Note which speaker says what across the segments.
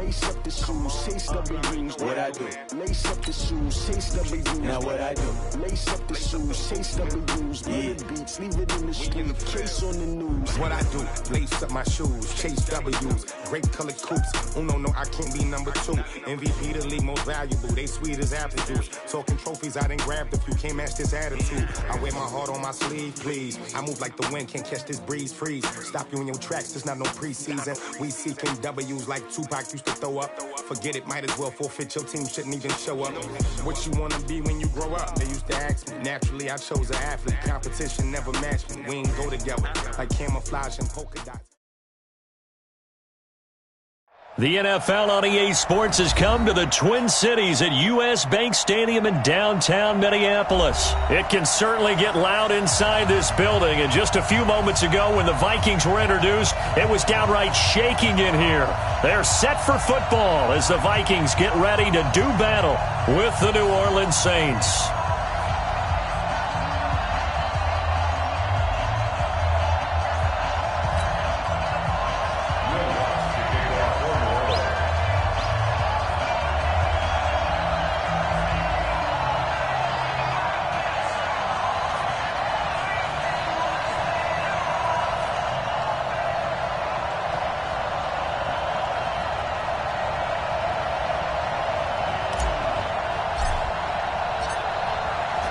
Speaker 1: Lace up the shoes, chase W's. What I do? Lace up the shoes, chase W's. Now what I do? Lace up the shoes, chase W's. Bullet beats, leave it in the street, case on the news.
Speaker 2: What I do? Lace up my shoes, chase W's. Great colored coops. Oh no, I can't be number 2. MVP the league most valuable. They sweet as apple juice. Talking trophies, I done grabbed a few. Can't match this attitude. I wear my heart on my sleeve, please. I move like the wind, can't catch this breeze. Freeze. Stop you in your tracks. There's not no preseason. We seeking W's like Tupac used to throw up. Forget it, might as well forfeit. Your team shouldn't even show up. What you wanna be when you grow up? They used to ask me. Naturally, I chose an athlete. Competition never matched me. We ain't go together like camouflage and polka dots.
Speaker 3: The NFL on EA Sports has come to the Twin Cities at US Bank Stadium in downtown Minneapolis. It can certainly get loud inside this building, and just a few moments ago when the Vikings were introduced, it was downright shaking in here. They're set for football as the Vikings get ready to do battle with the New Orleans Saints.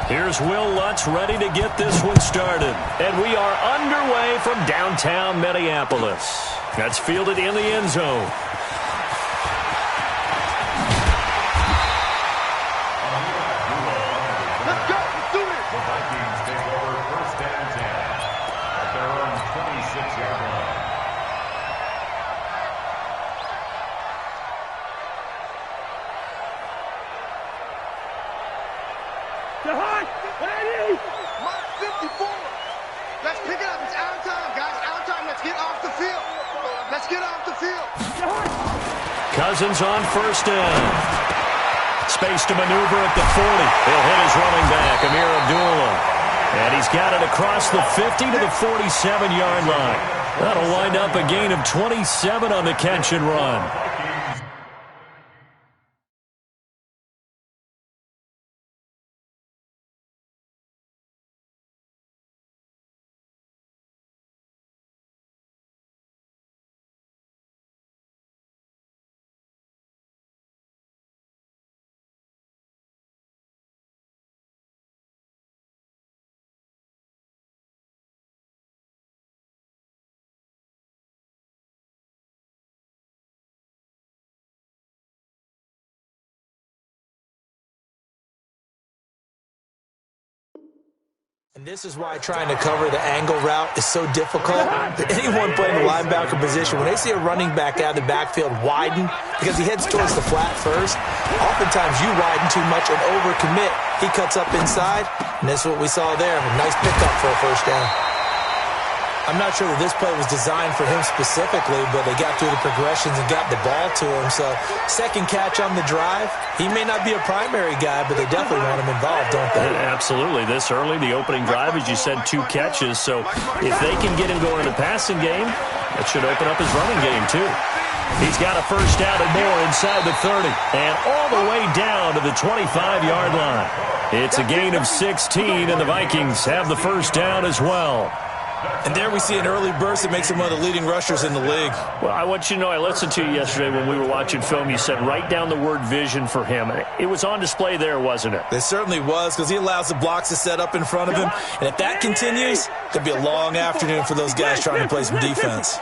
Speaker 3: Here's Will Lutz ready to get this one started. And we are underway from downtown Minneapolis. That's fielded in the end zone.
Speaker 4: Let's go. Let's do it. The Vikings take over first and 10 at their own 26-yard line.
Speaker 5: Mark 54. Let's pick it up. It's out of time, guys. Out of time. Let's get off the field. Let's get off the field.
Speaker 3: Cousins on first down. Space to maneuver at the 40. He'll hit his running back, Amir Abdullah. And he's got it across the 50 to the 47-yard line. That'll wind up a gain of 27 on the catch and run.
Speaker 6: And this is why trying to cover the angle route is so difficult. Anyone playing the linebacker position, when they see a running back out of the backfield widen, because he heads towards the flat first, oftentimes you widen too much and overcommit. He cuts up inside, and that's what we saw there. A nice pickup for a first down. I'm not sure that this play was designed for him specifically, but they got through the progressions and got the ball to him. So second catch on the drive. He may not be a primary guy, but they definitely want him involved, don't they?
Speaker 3: Absolutely. This early, the opening drive, as you said, 2 catches. So if they can get him going in the passing game, that should open up his running game too. He's got a first down and more inside the 30 and all the way down to the 25-yard line. It's a gain of 16, and the Vikings have the first down as well.
Speaker 6: And there we see an early burst that makes him one of the leading rushers in the league.
Speaker 3: Well, I want you to know, I listened to you yesterday when we were watching film. You said write down the word vision for him. It was on display there, wasn't it?
Speaker 6: It certainly was, because he allows the blocks to set up in front of him. And if that continues, it'll be a long afternoon for those guys trying to play some defense.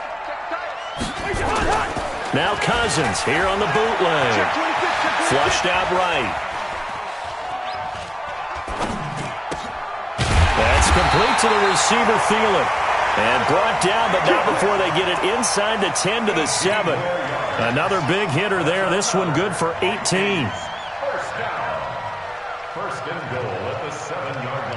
Speaker 3: Now Cousins here on the bootleg. Flushed out right. That's complete to the receiver, Thielen. And brought down, but not before they get it inside the 10 to the 7. Another big hitter there. This one good for 18.
Speaker 4: First down. First and goal at the 7-yard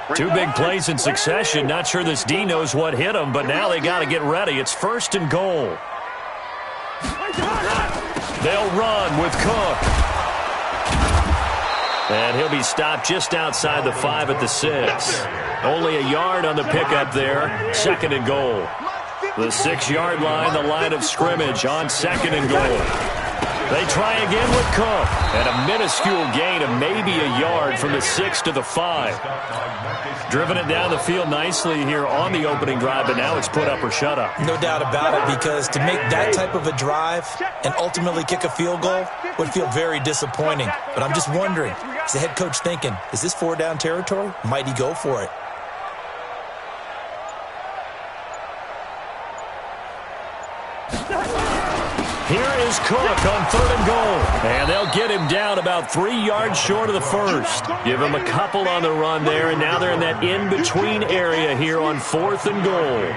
Speaker 4: line.
Speaker 3: 2 big plays in succession. Not sure this D knows what hit him, but now they got to get ready. It's first and goal. They'll run with Cook. And he'll be stopped just outside the 5 at the 6. Only a yard on the pickup there. Second and goal. The 6-yard line, the line of scrimmage on 2nd and goal. They try again with Cook. And a minuscule gain of maybe a yard from the 6 to the 5. Driven it down the field nicely here on the opening drive, but now it's put up or shut up.
Speaker 6: No doubt about it, because to make that type of a drive and ultimately kick a field goal would feel very disappointing. But I'm just wondering, is the head coach thinking, is this 4-down territory? Might he go for it?
Speaker 3: Here is Cook on 3rd and goal. And they'll get him down about 3 yards short of the first. Give him a couple on the run there, and now they're in that in-between area here on 4th and goal.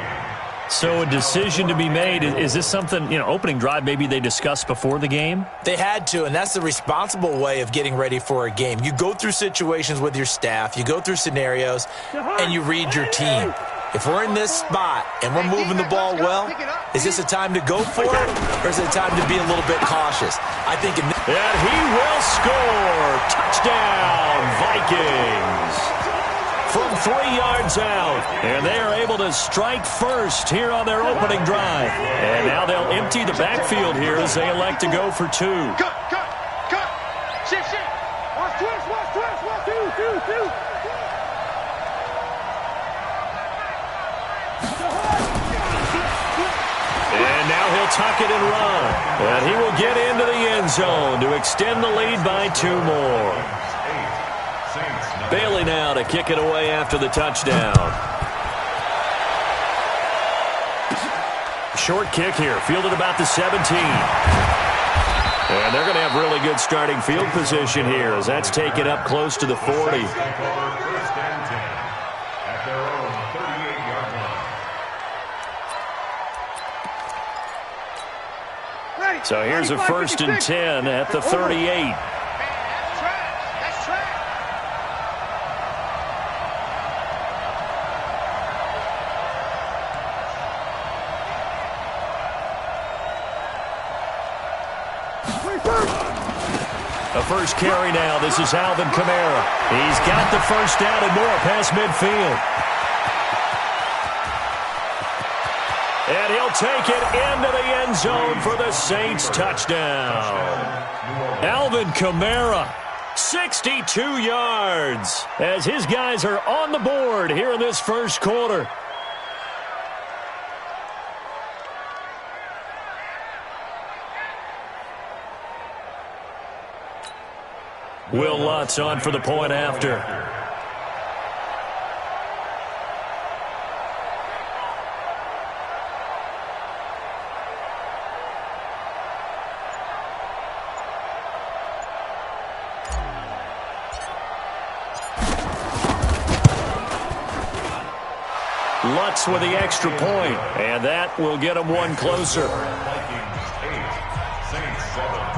Speaker 3: So a decision to be made. Is this something, opening drive maybe they discussed before the game?
Speaker 6: They had to, and that's the responsible way of getting ready for a game. You go through situations with your staff, you go through scenarios, and you read your team. If we're in this spot and we're moving the ball well, is this a time to go for it, or is it a time to be a little bit cautious? I think in this...
Speaker 3: And he will score! Touchdown, Vikings! From 3 yards out, and they are able to strike first here on their opening drive. And now they'll empty the backfield here as they elect to go for 2.
Speaker 5: Cut. Shit. Watch twist. 2.
Speaker 3: And now he'll tuck it and run. And he will get into the end zone to extend the lead by 2 more. Bailey now to kick it away after the touchdown. Short kick here, fielded about the 17. And they're going to have really good starting field position here as that's taken up close to the 40. So here's a 1st and 10 at the 38.
Speaker 5: That's trash.
Speaker 3: A first carry now. This is Alvin Kamara. He's got the first down and more past midfield. And he'll take it into the end zone for the Saints touchdown. Alvin Kamara, 62 yards, as his guys are on the board here in this first quarter. Will Lutz on for the point after. Lutz with the extra point, and that will get him one closer.
Speaker 4: Vikings 8, Saints 7.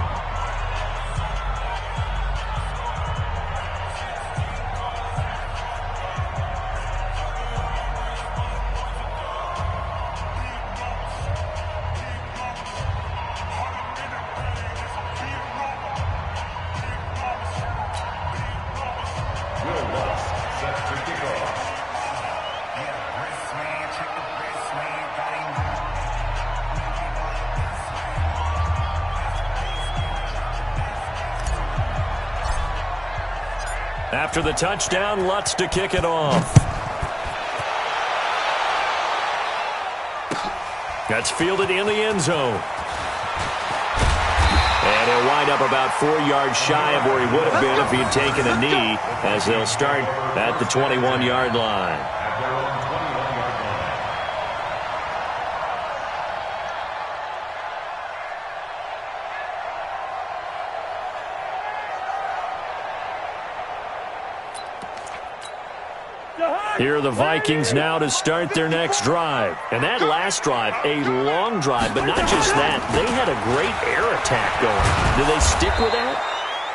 Speaker 3: After the touchdown, Lutz to kick it off. That's fielded in the end zone. And he'll wind up about 4 yards shy of where he would have been if he had taken a knee, as they'll start at the 21-yard line. Here are the Vikings now to start their next drive. And that last drive, a long drive, but not just that. They had a great air attack going. Do they stick with that?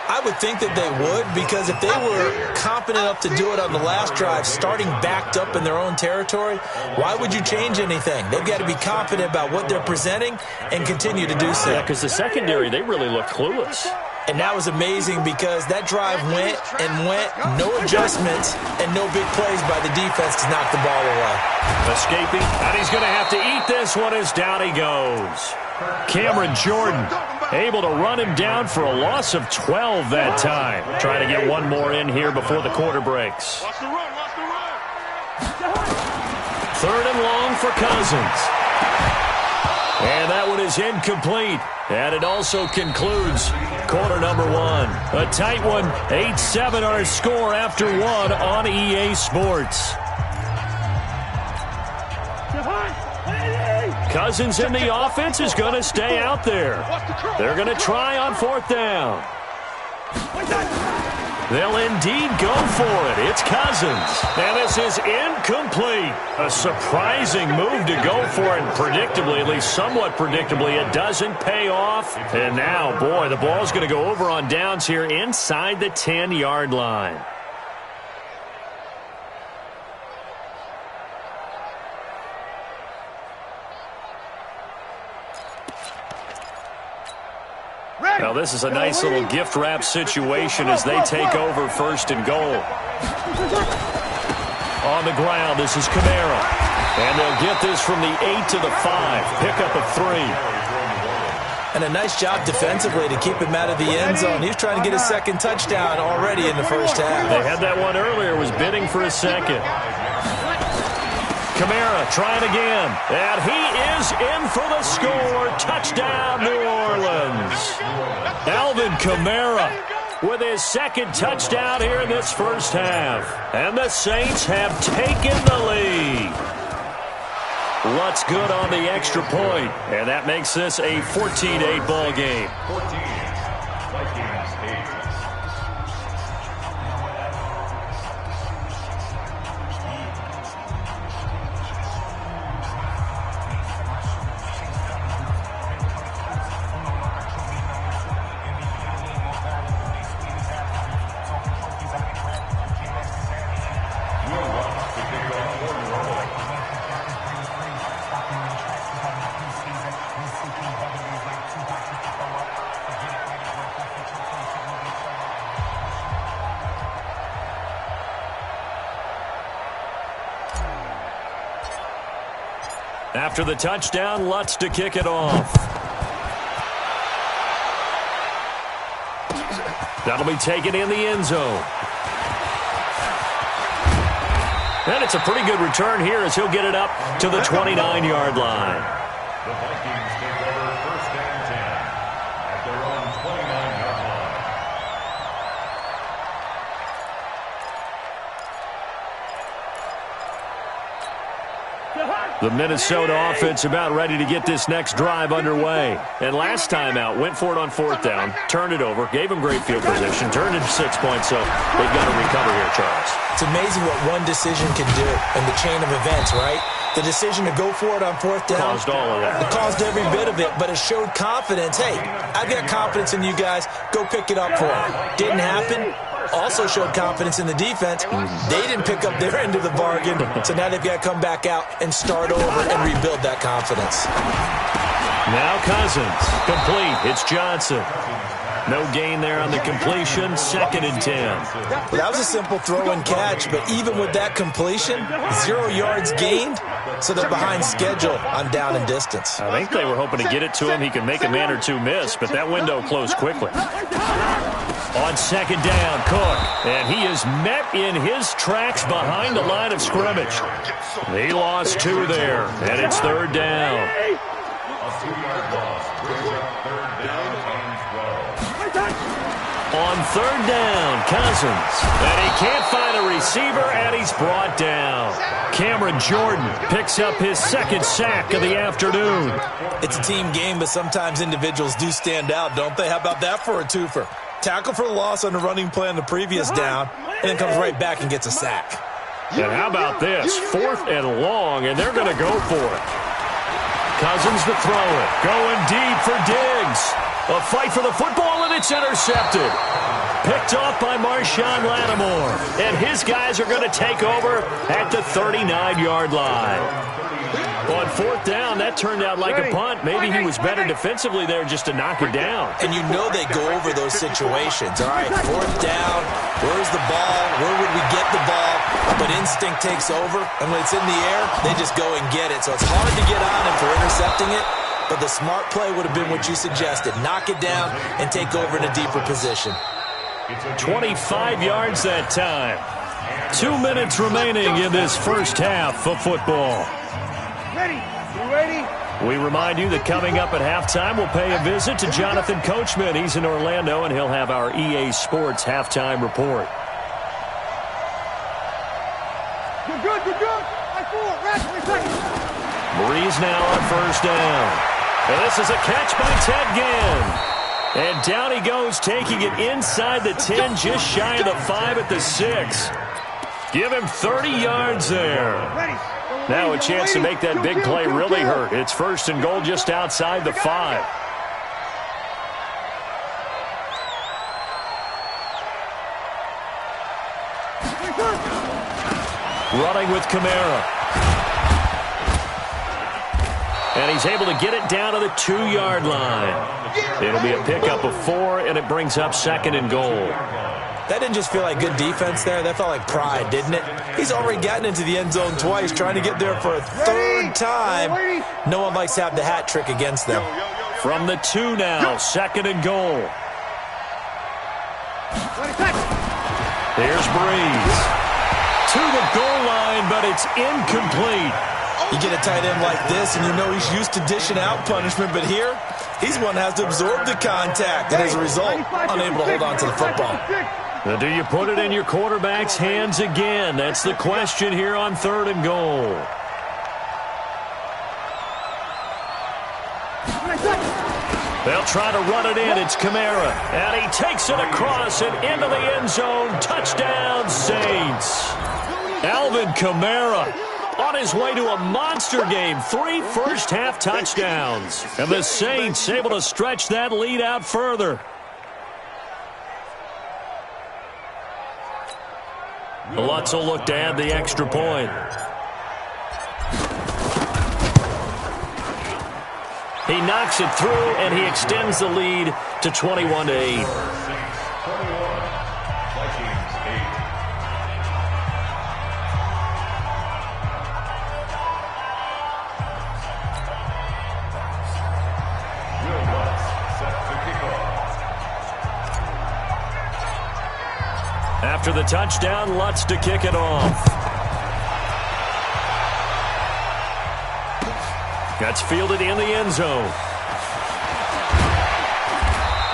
Speaker 6: I would think that they would, because if they were confident enough to do it on the last drive, starting backed up in their own territory, why would you change anything? They've got to be confident about what they're presenting and continue to do so.
Speaker 3: Yeah, because the secondary, they really look clueless.
Speaker 6: And that was amazing because that drive went and went, no adjustments and no big plays by the defense to knock the ball away.
Speaker 3: Escaping, and he's going to have to eat this one as down he goes. Cameron Jordan able to run him down for a loss of 12 that time. Trying to get one more in here before the quarter breaks. Third and long for Cousins. And that one is incomplete. And it also concludes quarter number one. A tight one, 8-7 our score after one on EA Sports. Cousins in the offense is going to stay out there. They're going to try on fourth down. They'll indeed go for it. It's Cousins. And this is incomplete. A surprising move to go for it. Predictably, at least somewhat predictably, it doesn't pay off. And now, boy, the ball's going to go over on downs here inside the 10-yard line. Now this is a nice little gift wrap situation as they take over first and goal. On the ground, this is Kamara. And they'll get this from the 8 to the 5. Pick up a 3.
Speaker 6: And a nice job defensively to keep him out of the end zone. He was trying to get his second touchdown already in the first half.
Speaker 3: They had that one earlier, was bidding for a second. Kamara trying again, and he is in for the score. Touchdown, New Orleans. Alvin Kamara with his second touchdown here in this first half. And the Saints have taken the lead. Lutz good on the extra point, and that makes this a 14-8 ball game.
Speaker 4: 14, Vikings 8.
Speaker 3: After the touchdown, Lutz to kick it off. That'll be taken in the end zone. And it's a pretty good return here as he'll get it up to the 29-yard line.
Speaker 4: The Vikings take over first and 10 at their own 29-yard line.
Speaker 3: The Minnesota offense about ready to get this next drive underway. And last time out, went for it on fourth down, turned it over, gave them great field position, turned it 6 points, so they've got to recover here, Charles.
Speaker 6: It's amazing what one decision can do in the chain of events, right? The decision to go for it on fourth down
Speaker 3: Caused all of that.
Speaker 6: It caused every bit of it, but it showed confidence. Hey, I've got confidence in you guys. Go pick it up for me. Didn't happen. Also showed confidence in the defense. They didn't pick up their end of the bargain, so now they've got to come back out and start over and rebuild that confidence.
Speaker 3: Now Cousins. Complete. It's Johnson. No gain there on the completion. 2nd and 10.
Speaker 6: Well, that was a simple throw and catch, but even with that completion, 0 yards gained, so they're behind schedule on down and distance.
Speaker 3: I think they were hoping to get it to him. He could make a man or two miss, but that window closed quickly. On 2nd down, Cook, and he is met in his tracks behind the line of scrimmage. He lost 2 there, and it's 3rd down.
Speaker 4: A 2-yard loss brings up 3rd down and 12.
Speaker 3: On 3rd down, Cousins, and he can't find a receiver, and he's brought down. Cameron Jordan picks up his 2nd sack of the afternoon.
Speaker 6: It's a team game, but sometimes individuals do stand out, don't they? How about that for a twofer? Tackle for loss on the running play on the previous down, and then comes right back and gets a sack.
Speaker 3: And how about this? 4th and long, and they're going to go for it. Cousins to throw it. Going deep for Diggs. A fight for the football, and it's intercepted. Picked off by Marshawn Lattimore. And his guys are going to take over at the 39-yard line. On 4th down, down. That turned out like a punt. Maybe he was better defensively there just to knock it down.
Speaker 6: And you know they go over those situations. All right, 4th down. Where's the ball? Where would we get the ball? But instinct takes over, and when it's in the air, they just go and get it. So it's hard to get on him for intercepting it, but the smart play would have been what you suggested. Knock it down and take over in a deeper position.
Speaker 3: 25 yards that time. 2 minutes remaining in this first half of football.
Speaker 5: Ready? You ready?
Speaker 3: We remind you that coming up at halftime, we'll pay a visit to Jonathan Coachman. He's in Orlando, and he'll have our EA Sports halftime report.
Speaker 5: You're good, you're good.
Speaker 3: Breeze now on 1st down. And this is a catch by Ted Ginn. And down he goes, taking it inside the 10, just shy of the 5 at the 6. Give him 30 yards there. Now a chance to make that big play really hurt. It's 1st and goal just outside the 5. Running with Kamara. And he's able to get it down to the 2-yard line. It'll be a pickup of 4, and it brings up 2nd and goal.
Speaker 6: That didn't just feel like good defense there. That felt like pride, didn't it? He's already gotten into the end zone twice, trying to get there for a 3rd time. No one likes to have the hat trick against them.
Speaker 3: From the 2 now, 2nd and goal. Here's Breeze. To the goal line, but it's incomplete.
Speaker 6: You get a tight end like this, and you know he's used to dishing out punishment, but here, he's one that has to absorb the contact, and as a result, unable to hold on to the football.
Speaker 3: Now, do you put it in your quarterback's hands again? That's the question here on 3rd and goal. They'll try to run it in. It's Kamara. And he takes it across and into the end zone. Touchdown, Saints. Alvin Kamara on his way to a monster game. 3 first-half touchdowns. And the Saints able to stretch that lead out further. The Lutz will look to add the extra point. He knocks it through, and he extends the lead to 21-8. After the touchdown, Lutz to kick it off. That's fielded in the end zone.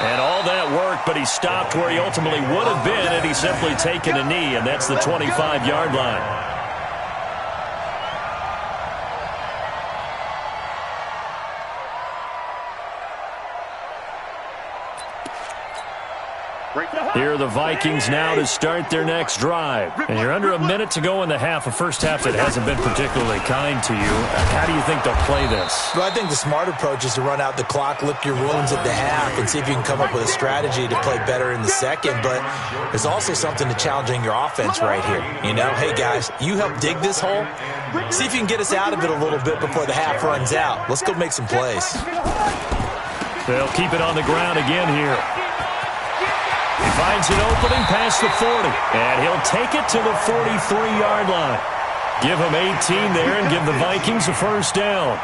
Speaker 3: And all that work, but he stopped where he ultimately would have been had he simply taken a knee, and that's the 25-yard line. Here are the Vikings now to start their next drive. And you're under a minute to go in the half, a first half that hasn't been particularly kind to you. How do you think they'll play this?
Speaker 6: Well, I think the smart approach is to run out the clock, lick your wounds at the half, and see if you can come up with a strategy to play better in the second. But there's also something to challenging your offense right here. You know, hey, guys, you help dig this hole. See if you can get us out of it a little bit before the half runs out. Let's go make some plays.
Speaker 3: They'll keep it on the ground again here. He finds an opening past the 40, and he'll take it to the 43-yard line. Give him 18 there and give the Vikings a first down.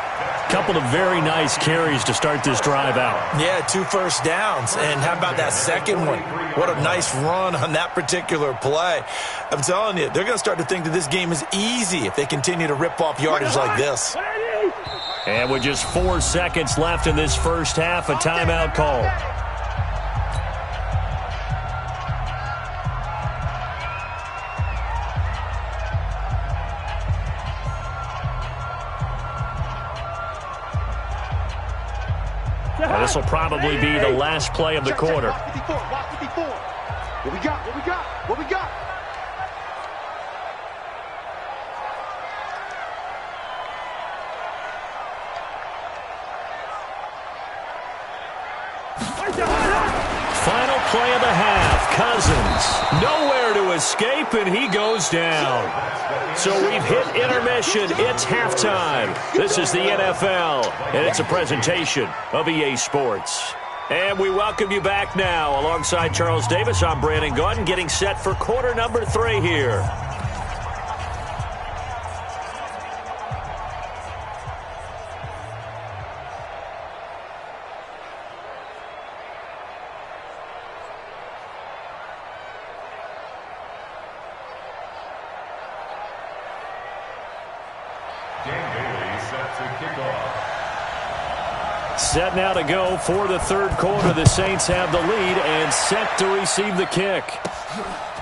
Speaker 3: Couple of very nice carries to start this drive out.
Speaker 6: Yeah, 2 first downs. And how about that second one? What a nice run on that particular play. I'm telling you, they're going to start to think that this game is easy if they continue to rip off yardage like this.
Speaker 3: And with just 4 seconds left in this first half, a timeout call. This will probably be the last play of the quarter.
Speaker 5: What we got? What we got? What we got?
Speaker 3: Final play of the half Cousins. Nowhere to escape, and he goes down. So we've hit intermission. It's halftime. This is the NFL, and it's a presentation of EA Sports. And we welcome you back now. Alongside Charles Davis, I'm Brandon Gaudin, getting set for quarter number 3 here. Set now to go for the third quarter. The Saints have the lead and set to receive the kick.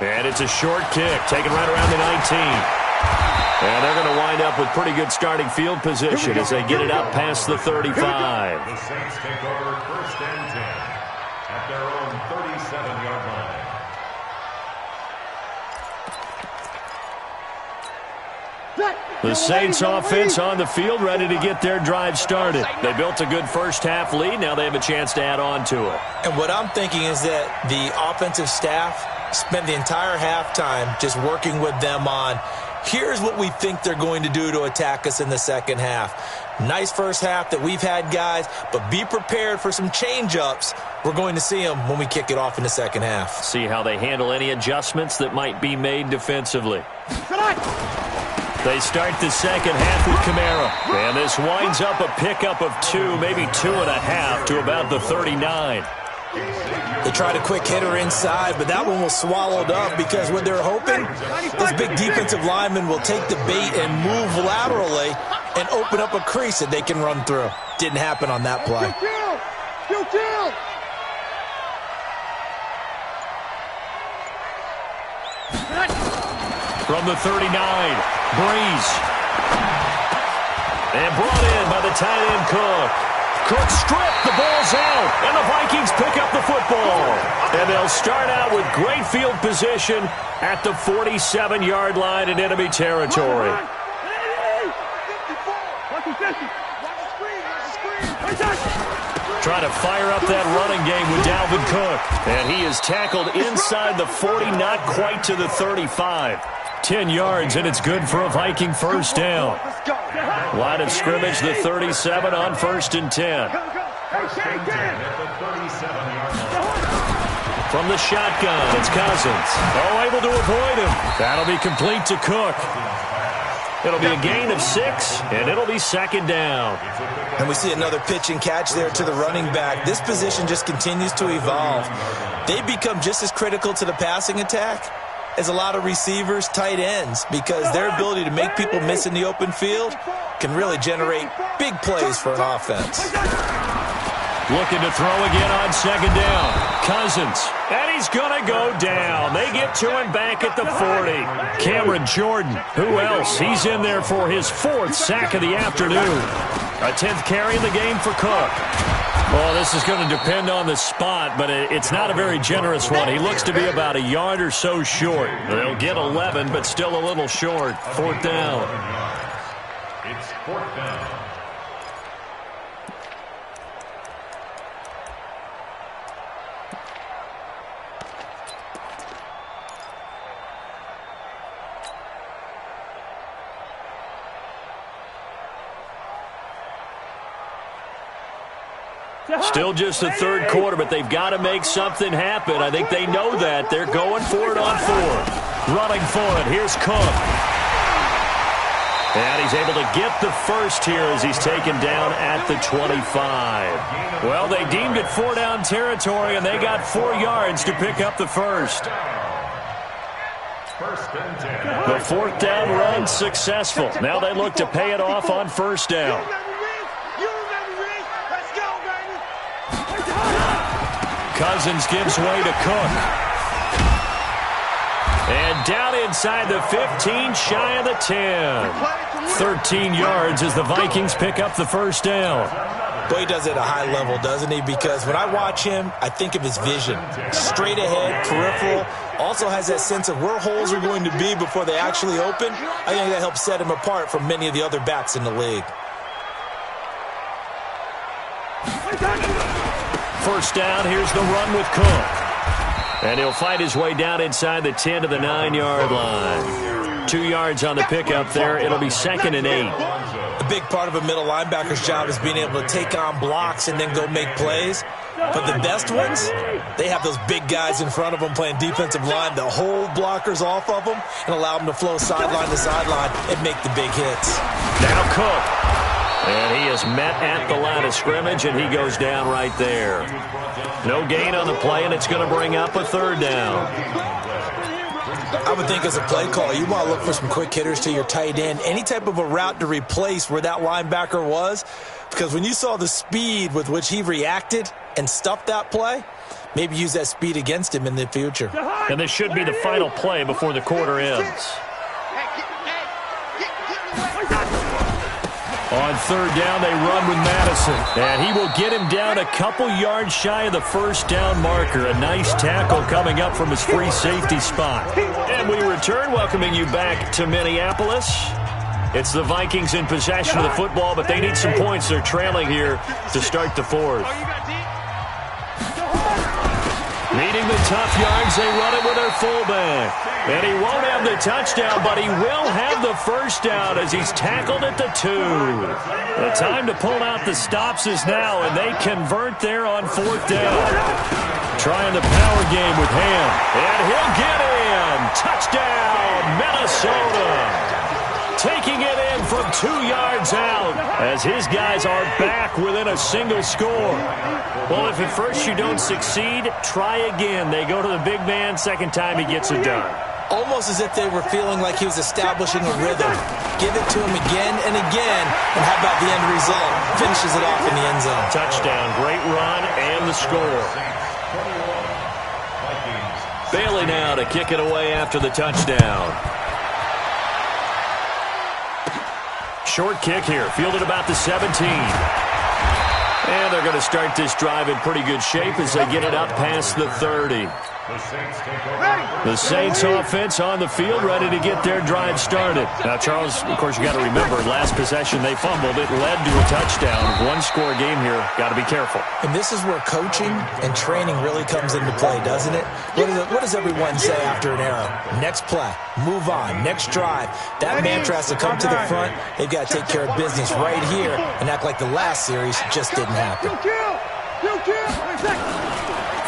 Speaker 3: And it's a short kick, taken right around the 19. And they're going to wind up with pretty good starting field position as they get it up past the 35.
Speaker 4: The Saints take over first and 10 at their own 37-yard line.
Speaker 3: The Saints offense on the field, ready to get their drive started. They built a good first half lead. Now they have a chance to add on to it.
Speaker 6: And what I'm thinking is that the offensive staff spent the entire halftime just working with them on, here's what we think they're going to do to attack us in the second half. Nice first half that we've had, guys, but be prepared for some change-ups. We're going to see them when we kick it off in the second half.
Speaker 3: See how they handle any adjustments that might be made defensively. They start the second half with Kamara. And this winds up a pickup of 2, maybe 2.5 to about the 39.
Speaker 6: They tried a quick hitter inside, but that one was swallowed up because what they're hoping, this big defensive lineman will take the bait and move laterally and open up a crease that they can run through. Didn't happen on that play.
Speaker 3: From the 39, Breeze. And brought in by the tight end Cook. Cook stripped, the ball's out, and the Vikings pick up the football. And they'll start out with great field position at the 47-yard line in enemy territory. Trying to fire up that running game with Dalvin Cook. And he is tackled inside the 40, not quite to the 35. 10 yards, and it's good for a Viking first down. Line of scrimmage, the 37 on first and 10. From the shotgun, it's Cousins. Oh, able to avoid him. That'll be complete to Cook. It'll be a gain of 6, and it'll be second down.
Speaker 6: And we see another pitch and catch there to the running back. This position just continues to evolve. They become just as critical to the passing attack as a lot of receivers, tight ends, because their ability to make people miss in the open field can really generate big plays for an offense.
Speaker 3: Looking to throw again on second down. Cousins, and he's going to go down. They get to him back at the 40. Cameron Jordan, who else? He's in there for his 4th sack of the afternoon. A 10th carry in the game for Cook. Well, this is going to depend on the spot, but it's not a very generous one. He looks to be about a yard or so short. They'll get 11, but still a little short. 4th down.
Speaker 4: It's 4th down.
Speaker 3: Still just the third quarter, but they've got to make something happen. I think they know that. They're going for it on 4th. Running for it. Here's Cook. And he's able to get the first here as he's taken down at the 25. Well, they deemed it 4-down territory, and they got 4 yards to pick up the first. The 4th down run successful. Now they look to pay it off on first down. Cousins gives way to Cook. And down inside the 15, shy of the 10. 13 yards as the Vikings pick up the first down.
Speaker 6: Boy, he does it at a high level, doesn't he? Because when I watch him, I think of his vision. Straight ahead, peripheral. Also has that sense of where holes are going to be before they actually open. I think that helps set him apart from many of the other backs in the league.
Speaker 3: First down, here's the run with Cook. And he'll fight his way down inside the 10 to the 9-yard line. 2 yards on the pickup there. It'll be 2nd and 8.
Speaker 6: A big part of a middle linebacker's job is being able to take on blocks and then go make plays. But the best ones, they have those big guys in front of them playing defensive line that hold blockers off of them and allow them to flow sideline to sideline and make the big hits.
Speaker 3: Now Cook. And he is met at the line of scrimmage, and he goes down right there. No gain on the play, and it's going to bring up a 3rd down.
Speaker 6: I would think as a play call, you want to look for some quick hitters to your tight end, any type of a route to replace where that linebacker was, because when you saw the speed with which he reacted and stuffed that play, maybe use that speed against him in the future.
Speaker 3: And this should be the final play before the quarter ends. On 3rd down, they run with Madison. And he will get him down a couple yards shy of the 1st down marker. A nice tackle coming up from his free safety spot. And we return, welcoming you back to Minneapolis. It's the Vikings in possession of the football, but they need some points. They're trailing here to start the 4th. Needing the tough yards, they run it with their fullback. And he won't have the touchdown, but he will have the 1st down as he's tackled at the 2. The time to pull out the stops is now, and they convert there on 4th down. Trying the power game with Ham. And he'll get in. Touchdown, Minnesota. Taking it in from 2 yards out as his guys are back within a single score. Well, if at first you don't succeed, try again. They go to the big man. 2nd time he gets it done.
Speaker 6: Almost as if they were feeling like he was establishing a rhythm. Give it to him again and again, and how about the end result? Finishes it off in the end zone.
Speaker 3: Touchdown, great run, and the score. Bailey now to kick it away after the touchdown. Short kick here, fielded about the 17. And they're going to start this drive in pretty good shape as they get it up past the 30. The Saints offense on the field, ready to get their drive started. Now, Charles, of course, you got to remember, last possession they fumbled. It led to a touchdown. 1-score game here. Got to be careful.
Speaker 6: And this is where coaching and training really comes into play, doesn't it? What does everyone say after an error? Next play, move on, next drive. That mantra has to come to the front. They've got to take care of business right here and act like the last series just didn't happen.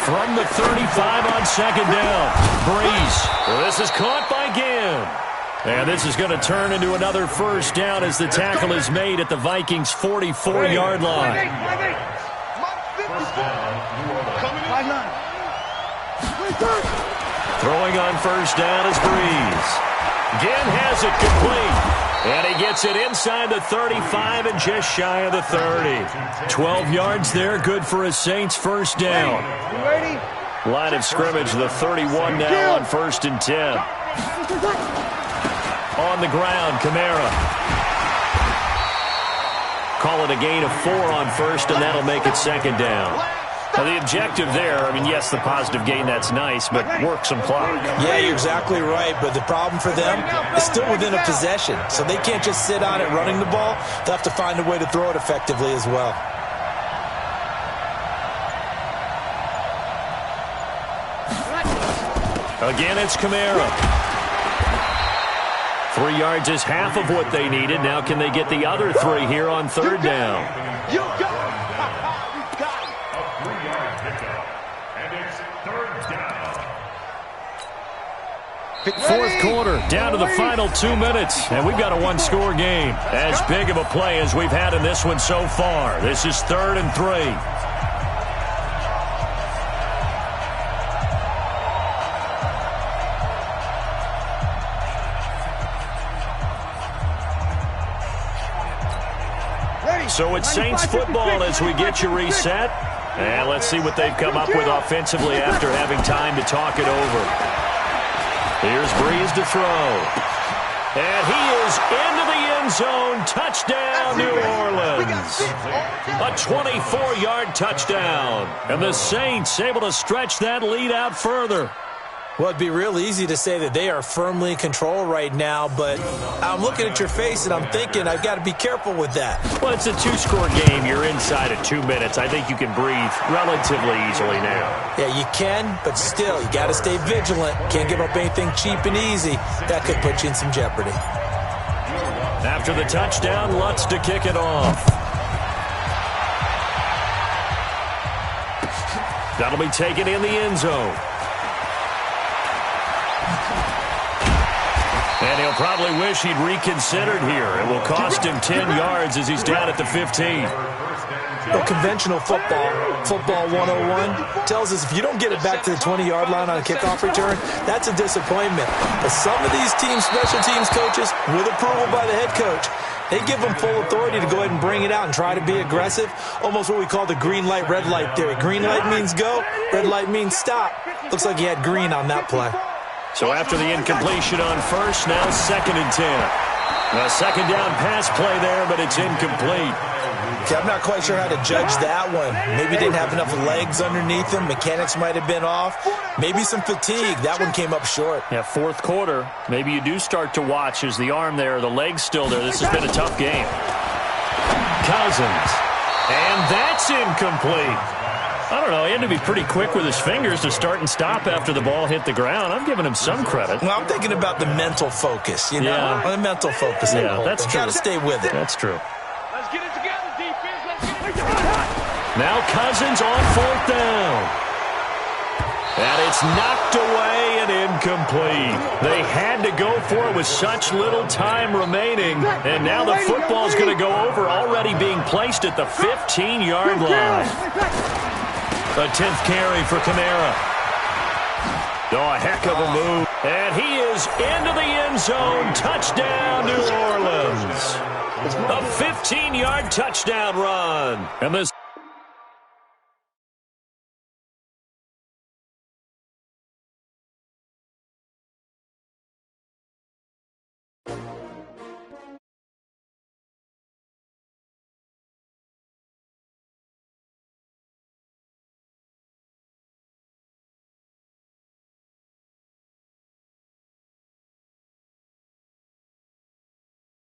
Speaker 3: From the 35 on 2nd down, Breeze. This is caught by Ginn. And this is going to turn into another 1st down as the tackle is made at the Vikings' 44-yard line. Throwing on 1st down is Breeze. Ginn has it complete. And he gets it inside the 35 and just shy of the 30. 12 yards there, good for a Saints 1st down. Line of scrimmage, the 31 now on 1st and 10. On the ground, Kamara. Call it a gain of 4 on 1st, and that'll make it 2nd down. Now, the objective there, I mean, yes, the positive gain, that's nice, but work some clock.
Speaker 6: Yeah, you're exactly right, but the problem for them is still within a possession, so they can't just sit on it running the ball. They'll have to find a way to throw it effectively as well.
Speaker 3: Again, it's Kamara. 3 yards is half of what they needed. Now can they get the other 3 here on 3rd down?
Speaker 4: You got it. A 3-yard pickup. And it's 3rd down.
Speaker 3: 4th quarter, down to the final 2 minutes, and we've got a 1-score game. As big of a play as we've had in this one so far. This is 3rd and 3. So it's Saints football as we get you reset. And let's see what they've come up with offensively after having time to talk it over. Here's Breeze to throw. And he is into the end zone. Touchdown, New Orleans. A 24-yard touchdown. And the Saints able to stretch that lead out further.
Speaker 6: Well, it'd be real easy to say that they are firmly in control right now, but I'm looking at your face and I'm thinking I've got to be careful with that.
Speaker 3: Well, it's a two-score game. You're inside of 2 minutes. I think you can breathe relatively easily now.
Speaker 6: Yeah, you can, but still, you got to stay vigilant. Can't give up anything cheap and easy. That could put you in some jeopardy.
Speaker 3: After the touchdown, Lutz to kick it off. That'll be taken in the end zone. And he'll probably wish he'd reconsidered here. It will cost him 10 yards as he's down at the 15.
Speaker 6: Well, conventional football 101, tells us if you don't get it back to the 20-yard line on a kickoff return, that's a disappointment. But some of these special teams coaches, with approval by the head coach, they give them full authority to go ahead and bring it out and try to be aggressive, almost what we call the green light, red light theory. Green light means go, red light means stop. Looks like he had green on that play.
Speaker 3: So after the incompletion on first, now 2nd and 10. A second down pass play there, but it's incomplete.
Speaker 6: Okay, I'm not quite sure how to judge that one. Maybe didn't have enough legs underneath him. Mechanics might have been off. Maybe some fatigue. That one came up short.
Speaker 3: Yeah, fourth quarter. Maybe you do start to watch as the arm there, the leg's still there. This has been a tough game. Cousins. And that's incomplete. I don't know. He had to be pretty quick with his fingers to start and stop after the ball hit the ground. I'm giving him some credit.
Speaker 6: Well, I'm thinking about the mental focus, you know?
Speaker 3: Yeah.
Speaker 6: The mental focus.
Speaker 3: Yeah, that's true.
Speaker 6: Got to stay with it.
Speaker 3: That's true.
Speaker 5: Let's get it together, defense. Let's get it together.
Speaker 3: Now Cousins on 4th down. And it's knocked away and incomplete. They had to go for it with such little time remaining. And now the football's going to go over, already being placed at the 15-yard line. A 10th carry for Kamara. Oh, a heck of a move. And he is into the end zone. Touchdown, New Orleans. A 15-yard touchdown run. And this